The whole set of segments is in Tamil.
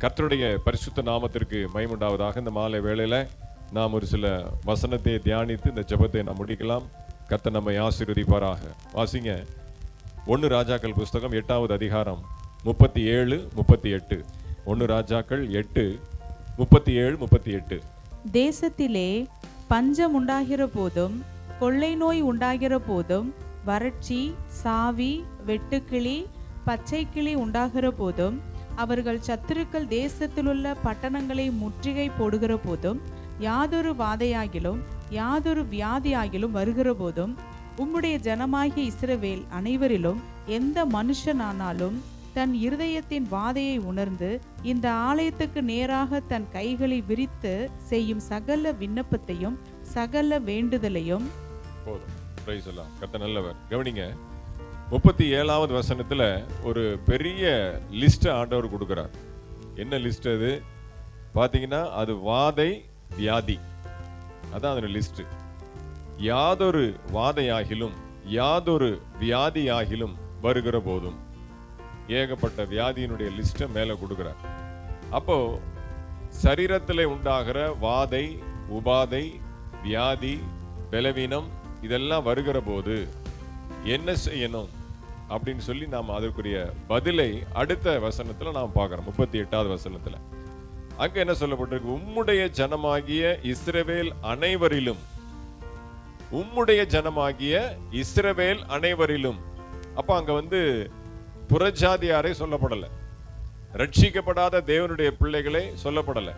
கர்த்தருடைய பரிசுத்த நாமத்திற்கு மகிமையுண்டாவதாக. இந்த மாலை வேளையில நாம் ஒரு சில வசனத்தை தியானித்து இந்த ஜெபத்தை நாம் முடிக்கலாம். கர்த்தர் நம்மை ஆசீர்வதிப்பாராக. வாசிங்க 1 ராஜாக்கள் புஸ்தகம் 8வது அதிகாரம் 37, 38. 1 ராஜாக்கள் 8, 37, 38. தேசத்திலே பஞ்சம் உண்டாகிற போதும், கொள்ளை நோய் உண்டாகிற போதும், வறட்சி, சாவி, வெட்டுக்கிளி, பச்சை கிளி உண்டாகிற போதும், அவர்கள் சத்துருக்கள் தேசத்திலுள்ள பட்டணங்களை முற்றுகை போடுகிற போதும், யாதொரு வாதையாகிலும் யாதொரு வியாதியாகிலும் வருகிற போதும், உம்முடைய ஜனமாகிய இஸ்ரவேல் அனைவரிலும் எந்த மனுஷனானாலும் தன் இருதயத்தின் வாதையை உணர்ந்து இந்த ஆலயத்துக்கு நேராக தன் கைகளை விரித்து செய்யும் சகல விண்ணப்பத்தையும் சகல வேண்டுதலையும். போதும். பிரைஸ் எல்லாம். கர்த்தர் நல்லவர். கவனிங்க, 37வது வசனத்துல ஒரு பெரிய லிஸ்ட் ஆண்டவர் கொடுக்கிறார். என்ன லிஸ்ட் அது பாத்தீங்கன்னா, அது வாதை, வியாதி. அதான் அதோட லிஸ்ட். யாதொரு வாதையாகிலும் யாதொரு வியாதியாகிலும் வருகிற போதும், ஏகப்பட்ட வியாதியினுடைய லிஸ்ட மேல கொடுக்கிறார். அப்போ சரீரத்தில் உண்டாகிற வாதை, உபாதை, வியாதி, பலவீனம் இதெல்லாம் வருகிற போது என்ன செய்யணும் அப்படின்னு சொல்லி நாம் அதற்குரிய பதிலை அடுத்த வசனத்துல நாம் பார்க்கிறோம். 38வது வசனத்துல அங்க என்ன சொல்லப்பட்டிருக்கு? உம்முடைய ஜனமாகிய இஸ்ரவேல் அனைவரிலும், உம்முடைய ஜனமாகிய இஸ்ரவேல் அனைவரிலும். அப்ப அங்க புறஜாதியாரை சொல்லப்படல, ரட்சிக்கப்படாத தேவனுடைய பிள்ளைகளை சொல்லப்படல,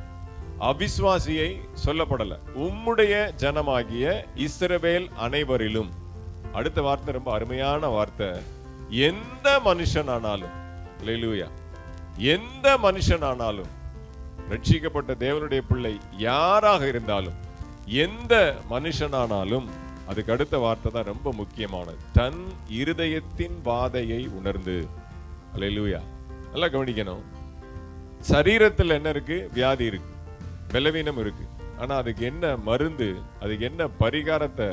அவிசுவாசியை சொல்லப்படல. உம்முடைய ஜனமாகிய இஸ்ரவேல் அனைவரிலும். அடுத்த வார்த்தை ரொம்ப அருமையான வார்த்தை. எந்த மனுஷனானாலும், அல்லேலூயா, எந்த மனுஷனானாலும், ரட்சிக்கப்பட்ட தேவனுடைய பிள்ளை யாராக இருந்தாலும், எந்த மனுஷனானாலும், அதுக்கு அடுத்த வார்த்தை தான் ரொம்ப முக்கியமானது. தன் இருதயத்தின் வாதையை உணர்ந்து. அல்லேலூயா. நல்லா கவனிக்கணும். சரீரத்தில் என்ன இருக்கு? வியாதி இருக்கு, பலவீனம் இருக்கு. ஆனா அதுக்கு என்ன மருந்து, அதுக்கு என்ன பரிகாரத்தை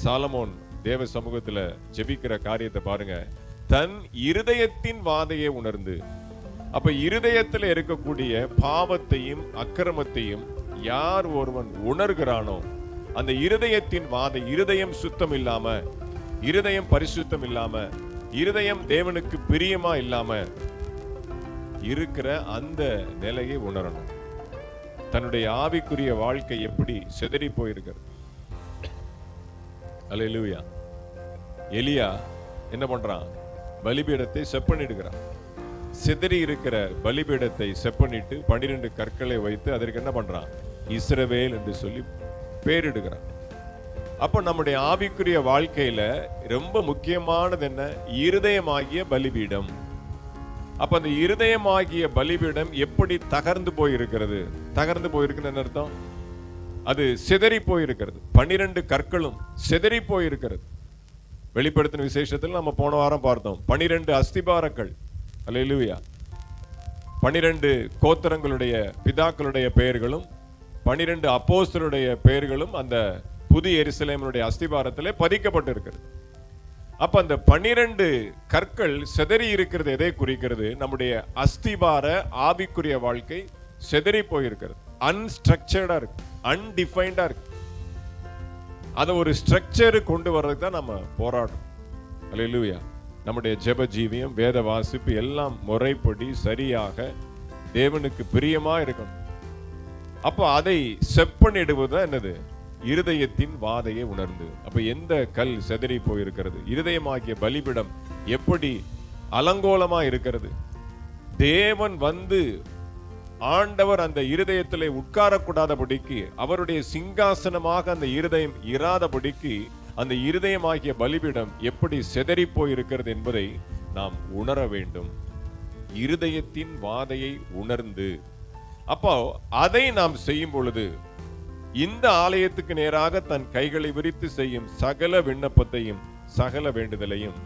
சாலமோன் தேவ சமூகத்துல ஜெபிக்கிற காரியத்தை பாருங்க. தன் இருதயத்தின் வாதையை உணர்ந்து. அப்ப இருதயத்துல இருக்கக்கூடிய பாவத்தையும் அக்கிரமத்தையும் யார் ஒருவன் உணர்கிறானோ, அந்த இருதயத்தின் வாதை, இருதயம் சுத்தம் இல்லாம, இருதயம் பரிசுத்தம் இல்லாம, இருதயம் தேவனுக்கு பிரியமா இல்லாம இருக்கிற அந்த நிலையை உணரணும். தன்னுடைய ஆவிக்குரிய வாழ்க்கை எப்படி சிதறி போயிருக்கிறது. அல்லேலூயா. எலியா என்ன பண்றான்? பலிபீடத்தை செப்பனிடுகிறான். சிதறி இருக்கிற பலிபீடத்தை செப்பனிட்டு 12 கற்களை வைத்து அதற்கு என்ன பண்றான்? இஸ்ரவேல் என்று சொல்லி பேரிடுகிறான். அப்ப நம்முடைய ஆவிக்குரிய வாழ்க்கையில ரொம்ப முக்கியமானது என்ன? இருதயமாகிய பலிபீடம். அப்ப அந்த இருதயமாகிய பலிபீடம் எப்படி தகர்ந்து போயிருக்கிறது? தகர்ந்து போயிருக்குன்னு அர்த்தம், அது சிதறி போயிருக்கிறது. 12 கற்களும் சிதறி போயிருக்கிறது. வெளிப்படுத்தின விசேஷத்தில் நம்ம போன வாரம் பார்த்தோம். 12 அஸ்திபாரங்கள். அல்லேலூயா. 12 கோத்திரங்களுடைய பிதாக்களுடைய பெயர்களும் 12 அப்போஸ்தலருடைய பெயர்களும் அந்த புதிய எருசலேமினுடைய அஸ்திபாரத்திலே பதிக்கப்பட்டிருக்கிறது. அப்ப அந்த 12 கற்கள் சிதறி இருக்கிறது எதை குறிக்கிறது? நம்முடைய அஸ்திபார ஆவிக்குரிய வாழ்க்கை சிதறி போயிருக்கிறது. அன்ஸ்ட்ரக்சர்டா இருக்கு, அன்டிஃபைன்டா இருக்கு. அதை ஒரு ஸ்ட்ரக்சர் கொண்டு வர்றதுக்கு தான் நம்ம போராடுறோம். அல்லேலூயா. நம்முடைய ஜெப ஜீவியம், வேத வாசிப்பு எல்லாம் முறைப்படி சரியாக தேவனுக்கு பிரியமா இருக்கணும். அப்போ அதை செப்பனிடுவதுதான் என்னது? இருதயத்தின் வாதையை உணர்ந்து. அப்ப எந்த கல் சிதறி போயிருக்கிறது? இருதயமாகிய பலிபிடம் எப்படி அலங்கோலமா இருக்கிறது? தேவன் ஆண்டவர் அந்த இருதயத்திலே உட்காரக்கூடாதபடிக்கு, அவருடைய சிங்காசனமாக அந்த இருதயம் இராதபடிக்கு, அந்த இருதயமாகிய பலிபீடம் எப்படி சிதறி போயிருக்கிறது என்பதை நாம் உணர வேண்டும். இருதயத்தின் வாதையை உணர்ந்து. அப்போ அதை நாம் செய்யும் பொழுது, இந்த ஆலயத்துக்கு நேராக தன் கைகளை விரித்து செய்யும் சகல விண்ணப்பத்தையும் சகல வேண்டுதலையும்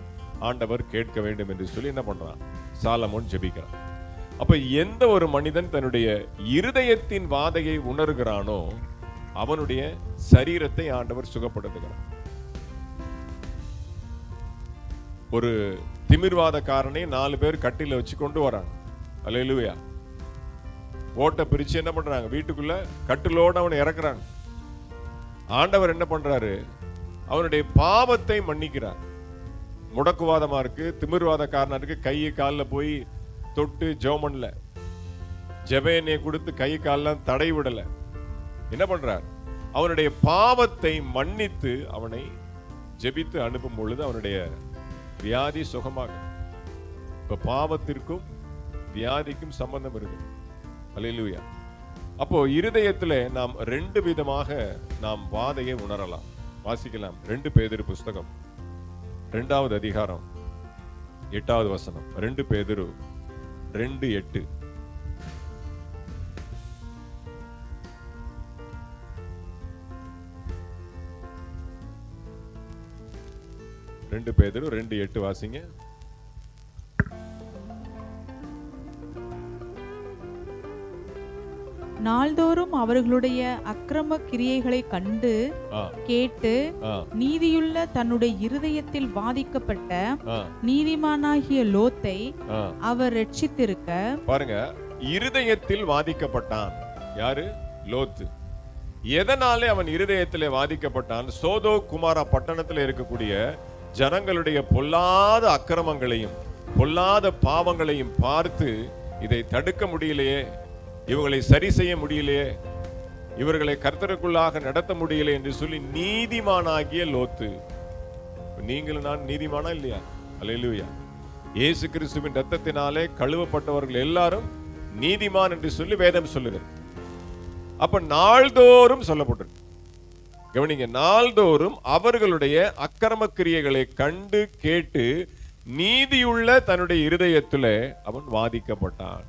ஆண்டவர் கேட்க வேண்டும் என்று சொல்லி என்ன பண்றான்? சாலமோன் ஜெபிக்கிறான். அப்ப எந்த ஒரு மனிதன் தன்னுடைய இருதயத்தின் வாதையை உணர்கிறானோ, அவனுடைய சரீரத்தை ஆண்டவர் சுகப்படுத்துகிறார். ஒரு திமிர்வாதக்காரனை 4 பேர் கட்டில வச்சு கொண்டு வராங்க. அல்லேலூயா. ஓட்டை பிரிச்சு என்ன பண்றாங்க, வீட்டுக்குள்ள கட்டிலோட அவனை இறக்குறாங்க. ஆண்டவர் என்ன பண்றாரு, அவனுடைய பாவத்தை மன்னிக்கிறார். முடக்குவாதமா இருக்கு, திமிர்வாதக்காரனா இருக்கு, கை காலில் போய் தொட்டு ஜெபம்ல ஜெபேனையை கொடுத்து கை காலெல்லாம் தடை விடல. என்ன பண்றார், அவனுடைய பாவத்தை மன்னித்து அவனை ஜெபித்து அனுப்பும் பொழுது அவனுடைய வியாதி சுகமாக. இப்ப பாவத்திற்கும் வியாதிக்கும் சம்பந்தம் இருக்கு. அல்லேலூயா. அப்போ இருதயத்திலே நாம் ரெண்டு விதமாக நாம் வாதையை உணரலாம். வாசிக்கலாம். 2 பேதுரு புஸ்தகம் 2வது அதிகாரம் 8வது வசனம். 2 பேதுரு 2:8. பேதுரு 2:8 வாசிங்க. நாள்தோறும் அவர்களுடைய அக்கிரம கிரியைகளை கண்டு கேட்டு நீதியுள்ள தன்னுடைய இருதயத்தில் வாதிக்கப்பட்ட நீதிமானாகிய லோத்தை அவர் ரட்சித்திருக்க. பாருங்க, இருதயத்தில் வாதிக்கப்பட்டான். யாரு? லோத்து. எதனாலே அவன் இருதயத்திலே வாதிக்கப்பட்டான்? சோதோ குமாரா பட்டணத்தில் இருக்கக்கூடிய ஜனங்களுடைய பொல்லாத அக்கிரமங்களையும் பொல்லாத பாவங்களையும் பார்த்து இதை தடுக்க முடியலையே, இவங்களை சரி செய்ய முடியலையே, இவர்களை கர்த்தருக்குள்ளாக நடத்த முடியல என்று சொல்லி நீதிமானாகிய லோத்து. நீங்களும் நான் நீதிமானா இல்லையா? அல்லேலூயா. இயேசு கிறிஸ்துவின் ரத்தத்தினாலே கழுவப்பட்டவர்கள் எல்லாரும் நீதிமான் என்று சொல்லி வேதம் சொல்லுகிறது. அப்ப நாள்தோறும் சொல்லப்பட்டிருக்கு. கவனிங்க, நாள்தோறும் அவர்களுடைய அக்கிரம கிரியைகளை கண்டு கேட்டு நீதியுள்ள தன்னுடைய இருதயத்திலே அவன் வாதிக்கப்பட்டான்.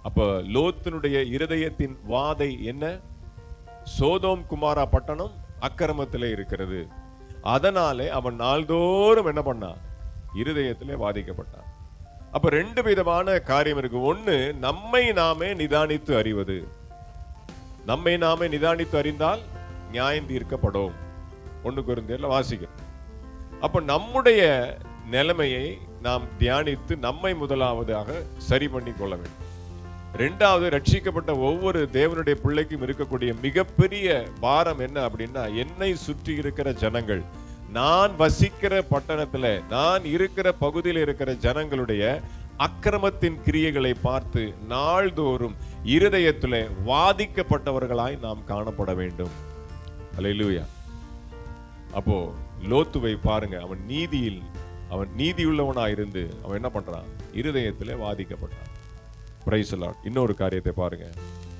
அப்ப லோத்தினுடைய இருதயத்தின் வாதை என்ன? சோதோம் குமாரா பட்டணம் அக்கிரமத்திலே இருக்கிறது. அதனாலே அவன் நாள்தோறும் என்ன பண்ணான்? இருதயத்திலே வாதிக்கப்பட்டான். அப்ப 2 விதமான காரியம் இருக்கு. ஒண்ணு, நம்மை நாமே நிதானித்து அறிவது. நம்மை நாமே நிதானித்து அறிந்தால் நியாயம் தீர்க்கப்படும். 1 கொரிந்தியர்ல வாசிக்கிறோம். அப்ப நம்முடைய நிலைமையை நாம் தியானித்து நம்மை முதலாவதாக சரி பண்ணி கொள்ள வேண்டும். 2வது, ரட்சிக்கப்பட்ட ஒவ்வொரு தேவனுடைய பிள்ளைக்கும் இருக்கக்கூடிய மிகப்பெரிய பாரம் என்ன அப்படின்னா, என்னை சுற்றி இருக்கிற ஜனங்கள், நான் வசிக்கிற பட்டணத்துல, நான் இருக்கிற பகுதியில் இருக்கிற ஜனங்களுடைய அக்கிரமத்தின் கிரியைகளை பார்த்து நாள்தோறும் இருதயத்திலே வாதிக்கப்பட்டவர்களாய் நாம் காணப்பட வேண்டும். அல்லேலூயா. அப்போ லோத்துவை பாருங்க, அவன் நீதியுள்ளவனா இருந்து அவன் என்ன பண்றான்? இருதயத்திலே வாதிக்கப்பட்டான். Praise the Lord. இன்னொரு காரியத்தை பாருங்க.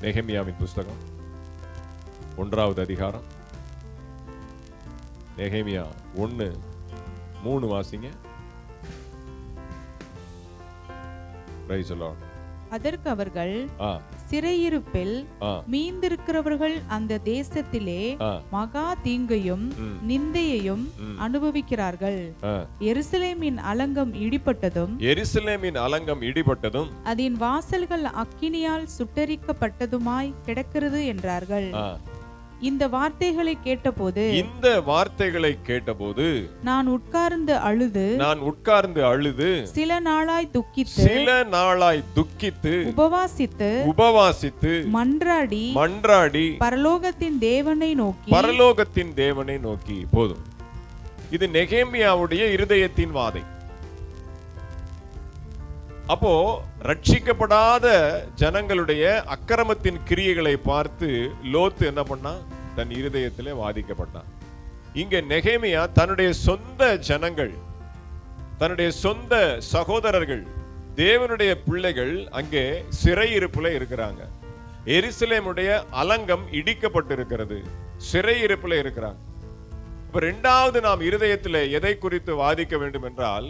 நெகேமியாவின் புஸ்தகம் 1வது அதிகாரம். நெகேமியா 1:3 வாசிங்க. Praise the Lord. அதற்கு அவர்கள், சிறையிருப்பில் மீந்திருக்கிறவர்கள் அந்த தேசத்திலே மகா தீங்கையும் நிந்தையையும் அனுபவிக்கிறார்கள். எருசலேமின் அலங்கம் இடிபட்டதும் அதன் வாசல்கள் அக்கினியால் சுட்டரிக்கப்பட்டதுமாய் கிடக்கிறது என்றார்கள். இந்த வார்த்தைகளை கேட்டபோது நான் உட்கார்ந்து அழுது சில நாளாய் துக்கித்து உபவாசித்து மன்றாடி பரலோகத்தின் தேவனை நோக்கி. போதும். இது நெகேமியாவுடைய இருதயத்தின் வாதை. அப்போ ரட்சிக்கப்படாத ஜனங்களுடைய அக்கிரமத்தின் கிரியைகளை பார்த்து லோத்து என்ன பண்ணா? தன் இருதயத்திலே வாதிக்கப்பட்டான். இங்க நெகேமியா தன்னுடைய சொந்த ஜனங்கள், தன்னுடைய சொந்த சகோதரர்கள், தேவனுடைய பிள்ளைகள் அங்கே சிறையிருப்புல இருக்கிறாங்க. எருசலேமுடைய அலங்கம் இடிக்கப்பட்டிருக்கிறது, சிறையிருப்புல இருக்கிறாங்க. இப்ப 2வது நாம் இருதயத்திலே எதை குறித்து வாதிக்க வேண்டும் என்றால்,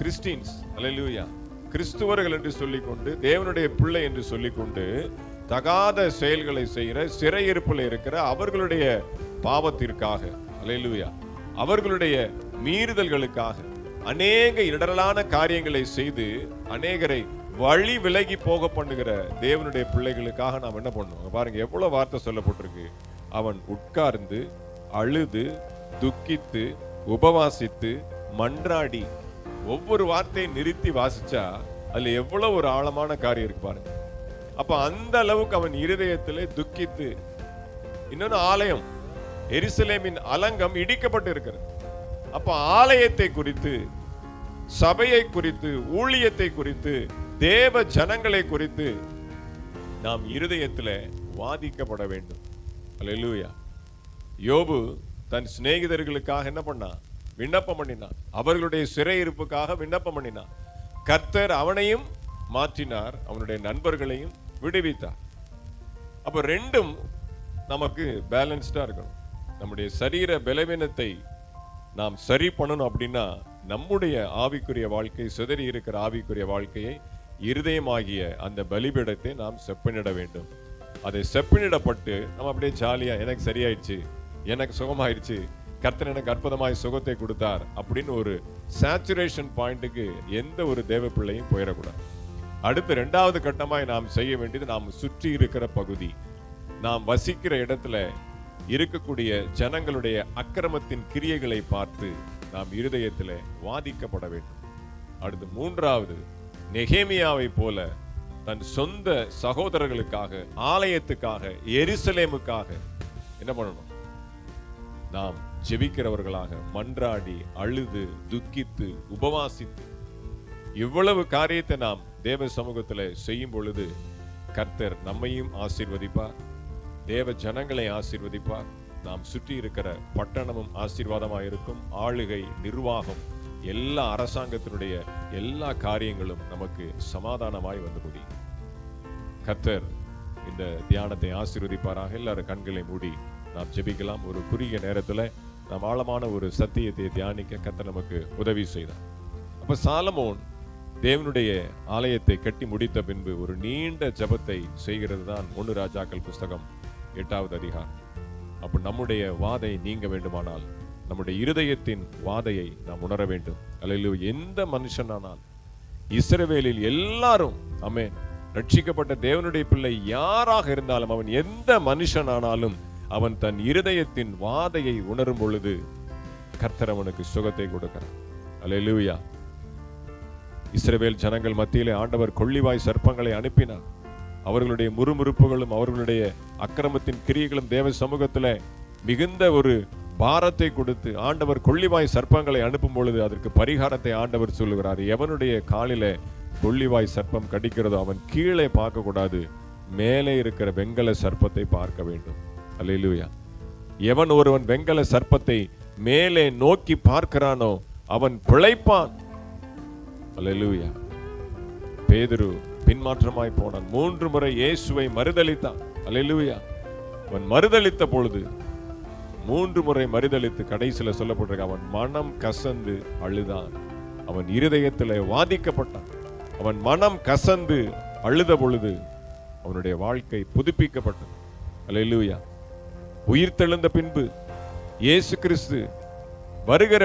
கிறிஸ்டியன்ஸ், அல்லேலூயா, கிறிஸ்துவர்கள் என்று சொல்லிக்கொண்டு, தேவனுடைய பிள்ளை என்று சொல்லிக்கொண்டு தகாத செயல்களை செய்கிற சிறையிருப்பில் இருக்கிற அவர்களுடைய பாவத்திற்காக, அல்லேலூயா, அவர்களுடைய மீறுதல்களுக்காக அநேக இடரலான காரியங்களை செய்து அநேகரை வழி விலகி போக பண்ணுகிற தேவனுடைய பிள்ளைகளுக்காக நாம் என்ன பண்ணுவோம்? பாருங்க, எவ்வளவு வார்த்தை சொல்லப்பட்டிருக்கு. அவன் உட்கார்ந்து அழுது துக்கித்து உபவாசித்து மன்றாடி. ஒவ்வொரு வார்த்தையை நிறுத்தி வாசிச்சா அதுல எவ்வளவு ஒரு ஆழமான காரியம் இருக்கு பாருங்க. அப்ப அந்த அளவுக்கு அவன் இருதயத்திலே துக்கித்து. இன்னொரு ஆலயம், எருசலேமின் அலங்கம் இடிக்கப்பட்டு இருக்கிறது. அப்ப ஆலயத்தை குறித்து, சபையை குறித்து, ஊழியத்தை குறித்து, தேவ ஜனங்களை குறித்து நாம் இருதயத்திலே வாதிக்கப்பட வேண்டும். அல்லேலூயா. யோபு தன் சிநேகிதர்களுக்காக என்ன பண்ணான்? விண்ணப்பம் பண்ணினான். அவர்களுடைய சிறையிருப்புக்காக விண்ணப்பம் பண்ணினான். கர்த்தர் அவனையும் மாற்றினார், அவனுடைய நண்பர்களையும் விடுவித்தார். அப்ப ரெண்டும் நமக்கு பேலன்ஸ்டா இருக்கணும். நம்முடைய சரீர பலவீனத்தை நாம் சரி பண்ணணும் அப்படின்னா நம்முடைய ஆவிக்குரிய வாழ்க்கை, சிதறி இருக்கிற ஆவிக்குரிய வாழ்க்கையை, இருதயமாகிய அந்த பலிபீடத்தை நாம் செப்பனிட வேண்டும். அதை செப்பனிடப்பட்டு நம்ம அப்படியே ஜாலியா, எனக்கு சரியாயிடுச்சு, எனக்கு சுகமாயிடுச்சு, கர்த்தர் எனக்கு அற்புதமாய் சுகத்தை கொடுத்தார் அப்படின்னு ஒரு சேச்சுரேஷன் பாயிண்ட்டுக்கு எந்த ஒரு தேவ பிள்ளையும் போயிடக்கூடாது. அடுத்து இரண்டாவது கட்டமாய் நாம் செய்ய வேண்டியது, நாம் சுற்றி இருக்கிற பகுதி, நாம் வசிக்கிற இடத்துல இருக்கக்கூடிய ஜனங்களுடைய அக்கிரமத்தின் கிரியைகளை பார்த்து நாம் இருதயத்திலே வாதிக்கப்பட வேண்டும். அடுத்து மூன்றாவது, நெகேமியாவை போல தன் சொந்த சகோதரர்களுக்காக, ஆலயத்துக்காக, எருசலேமுக்காக என்ன பண்ணணும்? நாம் ஜெபிக்கிறவர்களாக, மன்றாடி, அழுது, துக்கித்து, உபவாசித்து, இவ்வளவு காரியத்தை நாம் தேவ சமூகத்தில் செய்யும் பொழுது கர்த்தர் நம்மையும் ஆசீர்வதிப்பார், தேவ ஜனங்களை ஆசீர்வதிப்பார். நாம் சுற்றி இருக்கிற பட்டணமும் ஆசீர்வாதமாக இருக்கும். ஆளுகை, நிர்வாகம், எல்லா அரசாங்கத்தினுடைய எல்லா காரியங்களும் நமக்கு சமாதானமாய் வந்து முடியும். கர்த்தர் இந்த தியானத்தை ஆசீர்வதிப்பாராக. எல்லாரும் கண்களை மூடி நாம் ஜெபிக்கலாம். ஒரு குறுகிய நேரத்தில் நாம் ஆழமான ஒரு சத்தியத்தை தியானிக்க கர்த்தர் நமக்கு உதவி செய்தார். அப்ப சாலமோன் தேவனுடைய ஆலயத்தை கட்டி முடித்த பின்பு ஒரு நீண்ட ஜெபத்தை செய்கிறது தான் 1 ராஜாக்கள் புஸ்தகம் 8வது அதிகாரம். அப்ப நம்முடைய வாதை நீங்க வேண்டுமானால் நம்முடைய இருதயத்தின் வாதையை நாம் உணர வேண்டும். அல்லேலூயா. எந்த மனுஷனானால், இஸ்ரவேலில் எல்லாரும், ஆமென், ரட்சிக்கப்பட்ட தேவனுடைய பிள்ளை யாராக இருந்தாலும், அவன் எந்த மனுஷனானாலும் அவன் தன் இருதயத்தின் வாதையை உணரும் பொழுது கர்த்தர் அவனுக்கு சுகத்தை கொடுக்கிறார். அல்லேலூயா. இஸ்ரவேல் ஜனங்கள் மத்தியிலே ஆண்டவர் கொள்ளிவாய் சர்ப்பங்களை அனுப்பினார். அவர்களுடைய முறுமுறுப்புகளும் அவர்களுடைய அக்கிரமத்தின் கிரியைகளும் தேவ சமூகத்தில் மிகுந்த ஒரு பாரத்தை கொடுத்து ஆண்டவர் கொள்ளிவாய் சர்ப்பங்களை அனுப்பும் பொழுது அதற்கு பரிகாரத்தை ஆண்டவர் சொல்லுகிறார். எவனுடைய காலிலே கொள்ளிவாய் சர்ப்பம் கடிக்கிறதோ அவன் கீழே பார்க்க கூடாது, மேலே இருக்கிற வெங்கல சர்ப்பத்தை பார்க்க வேண்டும். அல்லேலூயா. எவன் ஒருவன் வெங்கல சர்ப்பத்தை மேலே நோக்கி பார்க்கிறானோ அவன் பிழைப்பான். அல்லேலூயா. பேதுரு பின்மாற்றமாய் போனான். 3 முறை இயேசுவை மறுதலித்தான். அல்லேலூயா. அவன் மறுதலித்த பொழுது 3 முறை மறுதலித்து கடைசியில சொல்லப்பட்டிருக்க, அவன் மனம் கசந்து அழுதான். அவன் இருதயத்திலே வாதிக்கப்பட்டான். அவன் மனம் கசந்து அழுத பொழுது அவனுடைய வாழ்க்கை புதுப்பிக்கப்பட்டது. அல்லேலூயா. உயிர்த்தெழுந்த பின்பு இயேசு கிறிஸ்து வருகிற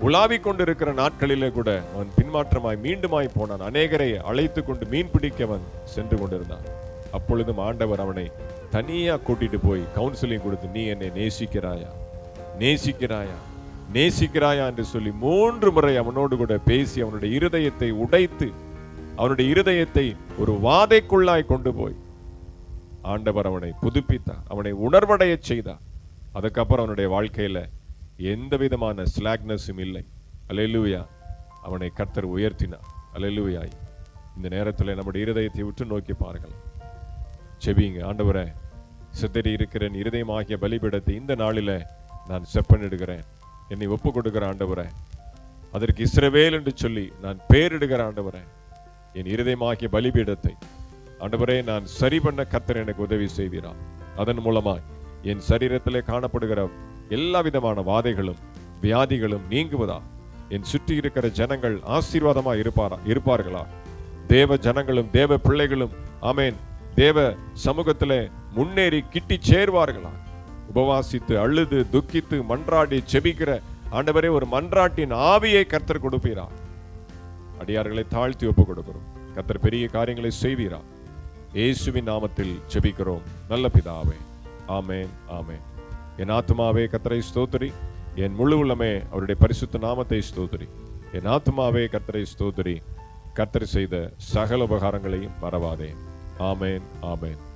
உலாவிக் கொண்டிருக்கிற நாட்களிலே கூட அவன் பின்மாற்றமாய் மீண்டுமாய் போனான். அநேகரை அழைத்து கொண்டு மீன் பிடிக்க அவன் சென்று கொண்டிருந்தான். அப்பொழுதும் ஆண்டவர் அவனை தனியா கூட்டிட்டு போய் கவுன்சிலிங் கொடுத்து, நீ என்னை நேசிக்கிறாயா, நேசிக்கிறாயா, நேசிக்கிறாயா என்று சொல்லி 3 முறை அவனோடு கூட பேசி அவனுடைய இருதயத்தை உடைத்து, அவனுடைய இருதயத்தை ஒரு வாதைக்குள்ளாய் கொண்டு போய் ஆண்டவர் அவனை புதுப்பித்தார், அவனை உணர்வடைய செய்தார். அதுக்கப்புறம் அவனுடைய வாழ்க்கையில எந்த விதமான ஸ்லாக்னஸும் இல்லை. அல்லேலூயா. அவனை கர்த்தர் உயர்த்தினார். அல்லேலூயா. இந்த நேரத்தில் நம்முடைய இருதயத்தை உற்று நோக்கி பாருங்கள். செபிங்க. ஆண்டவரே, சிதறி இருக்கிற இருதயமாகிய பலிபீடத்தை இந்த நாளில நான் செப்பனிடுகிறேன், என்னை ஒப்பு கொடுக்கிற ஆண்டவரே. அதற்கு இஸ்ரவேல் என்று சொல்லி நான் பேரிடுகிற ஆண்டவரே. என் இருதயமாகிய பலிபீடத்தை ஆண்டவரே நான் சரி பண்ண கர்த்தர் எனக்கு உதவி செய்வீரா. அதன் மூலமாய் என் சரீரத்திலே காணப்படுகிற எல்லா விதமான வாதைகளும் வியாதிகளும் நீங்குவதா. என் சுற்றி இருக்கிற ஜனங்கள் ஆசீர்வாதமாக இருப்பார்களா. தேவ ஜனங்களும் தேவ பிள்ளைகளும், ஆமேன், தேவ சமூகத்திலே முன்னேறி கிட்டி சேர்வார்களா. உபவாசித்து அழுது துக்கித்து மன்றாடி செபிக்கிற ஆண்டவரே ஒரு மன்றாட்டின் ஆவியை கர்த்தர் கொடுப்பீரா. அடியார்களை தாழ்த்தி ஒப்பு கொடுக்கிறோம். கர்த்தர் பெரிய காரியங்களை செய்வீரா. இயேசுவின் நாமத்தில் செபிக்கிறோம் நல்ல பிதாவே. ஆமேன், ஆமேன். என் ஆத்துமாவே கர்த்தரை ஸ்தோத்திரி, என் முழு உள்ளமே அவருடைய பரிசுத்த நாமத்தை ஸ்தோத்திரி. என் ஆத்துமாவே கர்த்தரை ஸ்தோத்திரி, கர்த்தர் செய்த சகல உபகாரங்களையும் மறவாதே. ஆமென் ஆமென்.